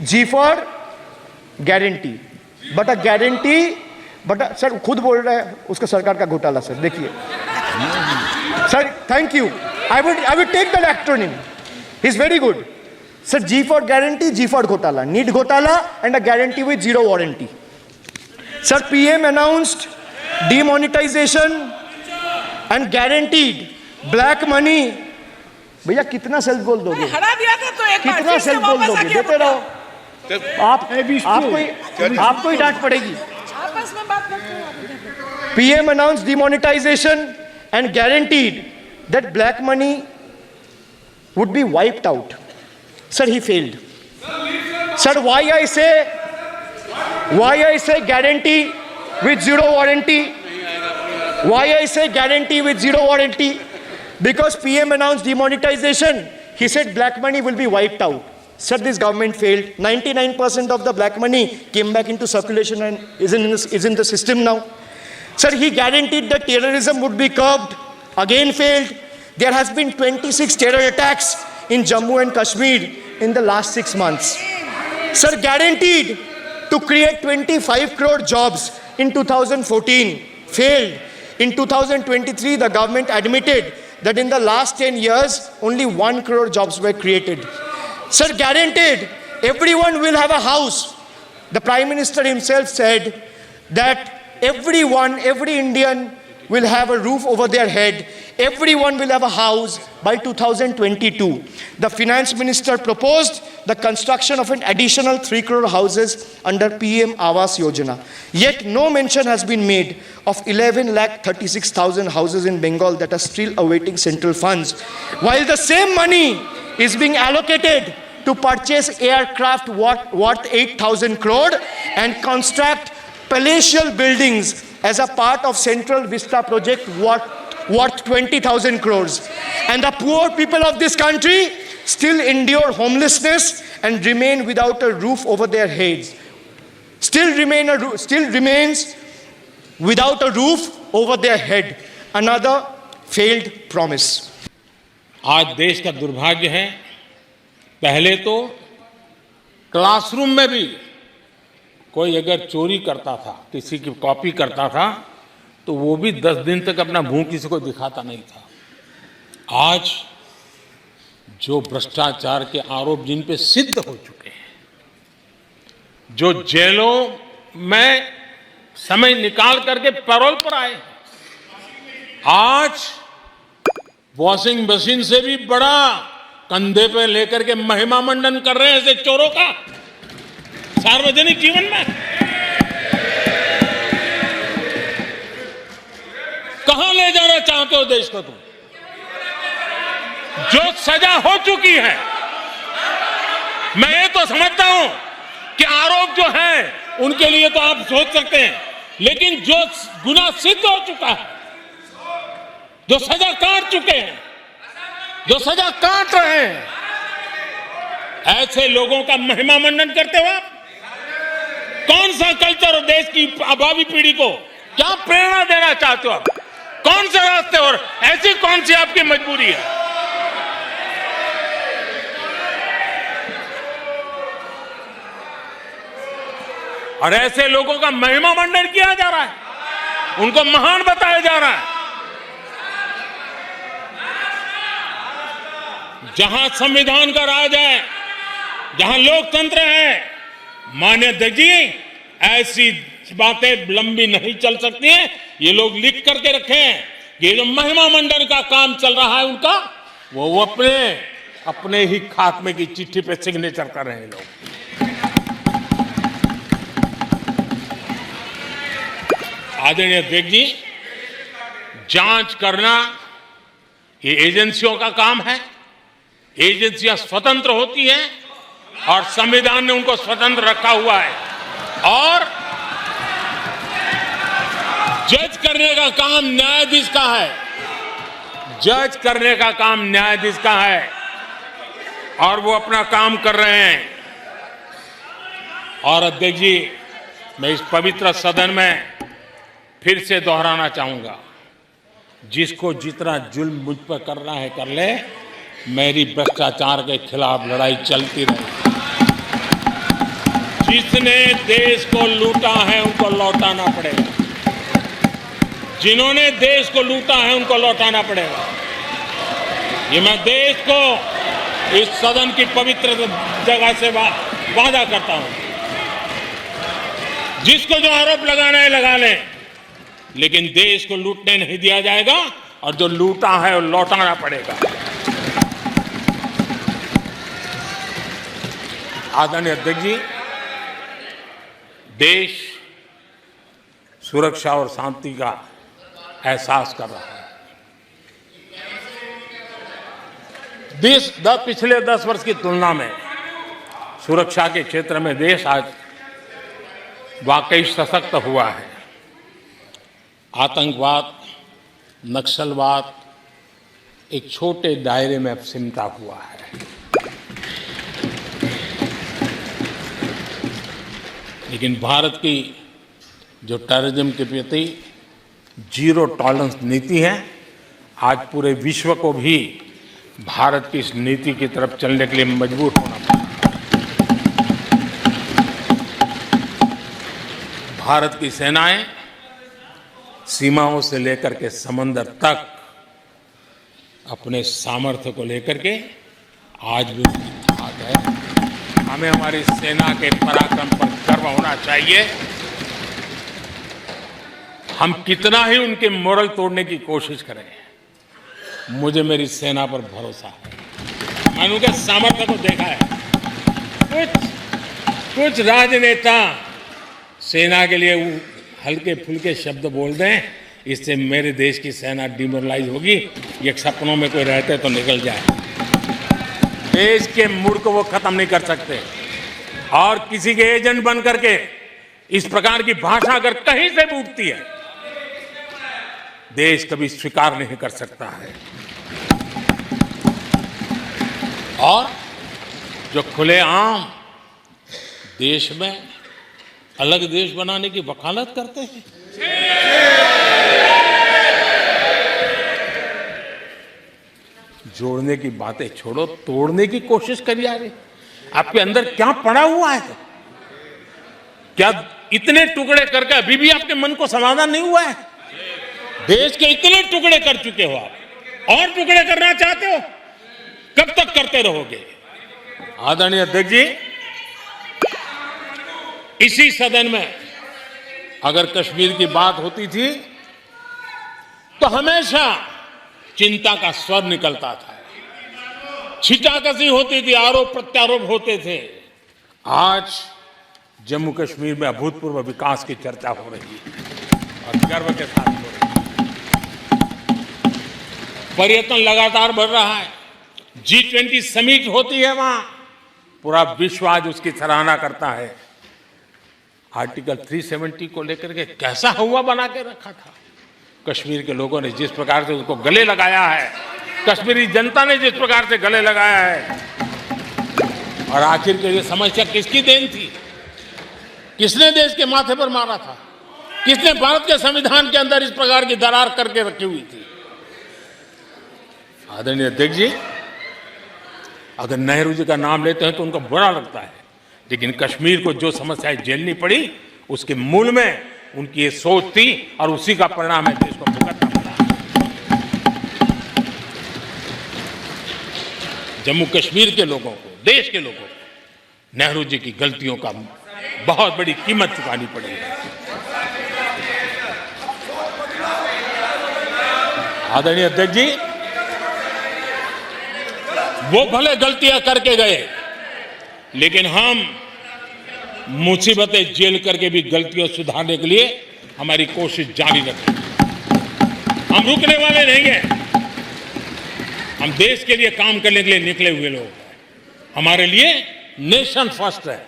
G for guarantee, but a guarantee, but sir खुद बोल रहे हैं उसका सरकार का घोटाला सर, देखिए sir, thank you, I would take that acronym, he's very good. Sir, G for guarantee, G for घोटाला, need घोटाला and a guarantee with zero warranty. Sir, PM announced demonetization and guaranteed black money. भैया कितना self goal दोगे? हरा दिया था तो एक कितना सेल्फ गोल दोगे? देते रहो। आपको ही डांट पड़ेगी। आपस में बात करते हैं। PM announced demonetization and guaranteed that black money would be wiped out. Sir, he failed. Sir, why I say guarantee with zero warranty? Why I say guarantee with zero warranty? Because PM announced demonetization. He said black money will be wiped out. Sir, this government failed. 99% of the black money came back into circulation and is in the system now. Sir, he guaranteed that terrorism would be curbed. Again failed. There has been 26 terror attacks in Jammu and Kashmir in the last 6 months. Sir, guaranteed to create 25 crore jobs in 2014. Failed. In 2023, the government admitted that in the last 10 years, only 1 crore jobs were created. Sir, guaranteed everyone will have a house. The Prime Minister himself said that every Indian will have a roof over their head. Everyone will have a house by 2022. The Finance Minister proposed the construction of an additional 3 crore houses under PM Awas Yojana. Yet no mention has been made of 11,36,000 houses in Bengal that are still awaiting central funds, while the same money is being allocated to purchase aircraft worth 8,000 crore and construct palatial buildings as a part of Central Vista project worth 20,000 crores. And the poor people of this country still endure homelessness and remain without a roof over their heads. Still remains without a roof over their head. Another failed promise. आज देश का दुर्भाग्य है, पहले तो classroom में भी कोई अगर चोरी करता था, किसी की कॉपी करता था, तो वो भी 10 दिन तक अपना मुंह किसी को दिखाता नहीं था। आज जो भ्रष्टाचार के आरोप जिन पे सिद्ध हो चुके हैं, जो जेलों में समय निकाल करके पैरोल पर आए, आज वॉशिंग मशीन से भी बड़ा कंधे पे लेकर के महिमा मंडन कर रहे हैं ऐसे चोरों का सार्वजनिक जीवन में। कहां ले जाना चाहते हो देश को तुम? जो सजा हो चुकी है, मैं ये तो समझता हूं कि आरोप जो है उनके लिए तो आप सोच सकते हैं, लेकिन जो गुनाह सिद्ध हो चुका है, जो सजा काट चुके हैं, जो सजा काट रहे हैं, ऐसे लोगों का महिमा मंडन करते हो आप? कौन सा कल्चर और देश की भावी पीढ़ी को क्या प्रेरणा देना चाहते हो आप? कौन से रास्ते और ऐसी कौन सी आपकी मजबूरी है? और ऐसे लोगों का महिमा मंडन किया जा रहा है, उनको महान बताया जा रहा है। जहां संविधान का राज है, जहां लोकतंत्र है, माननीय अध्यक्ष जी, ऐसी बातें लंबी नहीं चल सकती हैं। ये लोग लिख करके रखे हैं, ये जो महिमा मंडन का काम चल रहा है उनका, वो अपने ही खात्मे की चिट्ठी पे सिग्नेचर कर रहे हैं लोग। आदरणीय अध्यक्ष जी, जांच करना ये एजेंसियों का काम है। एजेंसियां स्वतंत्र होती हैं और संविधान ने उनको स्वतंत्र रखा हुआ है, और जज करने का काम न्यायाधीश का है। जज करने का काम न्यायाधीश का है और वो अपना काम कर रहे हैं। और अध्यक्ष जी, मैं इस पवित्र सदन में फिर से दोहराना चाहूंगा, जिसको जितना जुल्म मुझ पर करना है कर ले, मेरी भ्रष्टाचार के खिलाफ लड़ाई चलती रही। जिसने देश को लूटा है उनको लौटाना पड़ेगा। जिन्होंने देश को लूटा है उनको लौटाना पड़ेगा। ये मैं देश को इस सदन की पवित्र जगह से वादा करता हूं। जिसको जो आरोप लगाना है लगा लें, लेकिन देश को लूटने नहीं दिया जाएगा और जो लूटा है वो लौटाना पड़ेगा। आदरणीय अध्यक्ष जी, देश सुरक्षा और शांति का एहसास कर रहा है। पिछले 10 वर्ष की तुलना में सुरक्षा के क्षेत्र में देश आज वाकई सशक्त हुआ है। आतंकवाद, नक्सलवाद एक छोटे दायरे में अब सिमटा हुआ है। लेकिन भारत की जो टेररिज्म के प्रति जीरो टॉलरेंस नीति है, आज पूरे विश्व को भी भारत की इस नीति की तरफ चलने के लिए मजबूर होना पड़ा। भारत की सेनाएं सीमाओं से लेकर के समंदर तक अपने सामर्थ्य को लेकर के आज भी ठाक है। हमें हमारी सेना के पराक्रम पर गर्व होना चाहिए। हम कितना ही उनके मोरल तोड़ने की कोशिश करें, मुझे मेरी सेना पर भरोसा है। मैंने उनके सामर्थ्य को देखा है। कुछ राजनेता सेना के लिए हल्के फुल्के शब्द बोल दें, इससे मेरे देश की सेना डिमोरलाइज होगी। ये सपनों में कोई रहते तो निकल जाए। देश के मूड को वो खत्म नहीं कर सकते। और किसी के एजेंट बन करके इस प्रकार की भाषा अगर कहीं से भी उठती है, देश कभी स्वीकार नहीं कर सकता है। और जो खुलेआम देश में अलग देश बनाने की वकालत करते हैं, जोड़ने की बातें छोड़ो, तोड़ने की कोशिश करी जा रही। आपके अंदर क्या पड़ा हुआ है? क्या इतने टुकड़े करके अभी भी आपके मन को समाधान नहीं हुआ है? देश के इतने टुकड़े कर चुके हो आप, और टुकड़े करना चाहते हो? कब तक करते रहोगे? आदरणीय अध्यक्ष जी, इसी सदन में अगर कश्मीर की बात होती थी तो हमेशा चिंता का स्वर निकलता था, छिटाकशी होती थी, आरोप प्रत्यारोप होते थे। आज जम्मू कश्मीर में अभूतपूर्व विकास की चर्चा हो रही है और गर्व के साथ हो रही है। पर्यटन लगातार बढ़ रहा है। G20 समिट होती है वहां, पूरा विश्व आज उसकी सराहना करता है। आर्टिकल 370 को लेकर के कैसा हुआ बना के रखा था। कश्मीर के लोगों ने जिस प्रकार से उसको गले लगाया है, कश्मीरी जनता ने जिस प्रकार से गले लगाया है, और आखिर के ये समस्या किसकी देन थी? किसने देश के माथे पर मारा था? किसने भारत के संविधान के अंदर इस प्रकार की दरार करके रखी हुई थी? आदरणीय अध्यक्ष जी, अगर नेहरू जी का नाम लेते हैं तो उनको बुरा लगता है, लेकिन कश्मीर को जो समस्याएं झेलनी पड़ी उसके मूल में उनकी ये सोच थी और उसी का परिणाम है देश को भुगतना पड़ा। जम्मू कश्मीर के लोगों को, देश के लोगों को नेहरू जी की गलतियों का बहुत बड़ी कीमत चुकानी पड़ी है। आदरणीय अध्यक्ष जी, वो भले गलतियां करके गए, लेकिन हम मुसीबतें झेल करके भी गलतियों सुधारने के लिए हमारी कोशिश जारी रखें। हम रुकने वाले नहीं हैं। हम देश के लिए काम करने के लिए निकले हुए लोग हैं। हमारे लिए नेशन फर्स्ट है।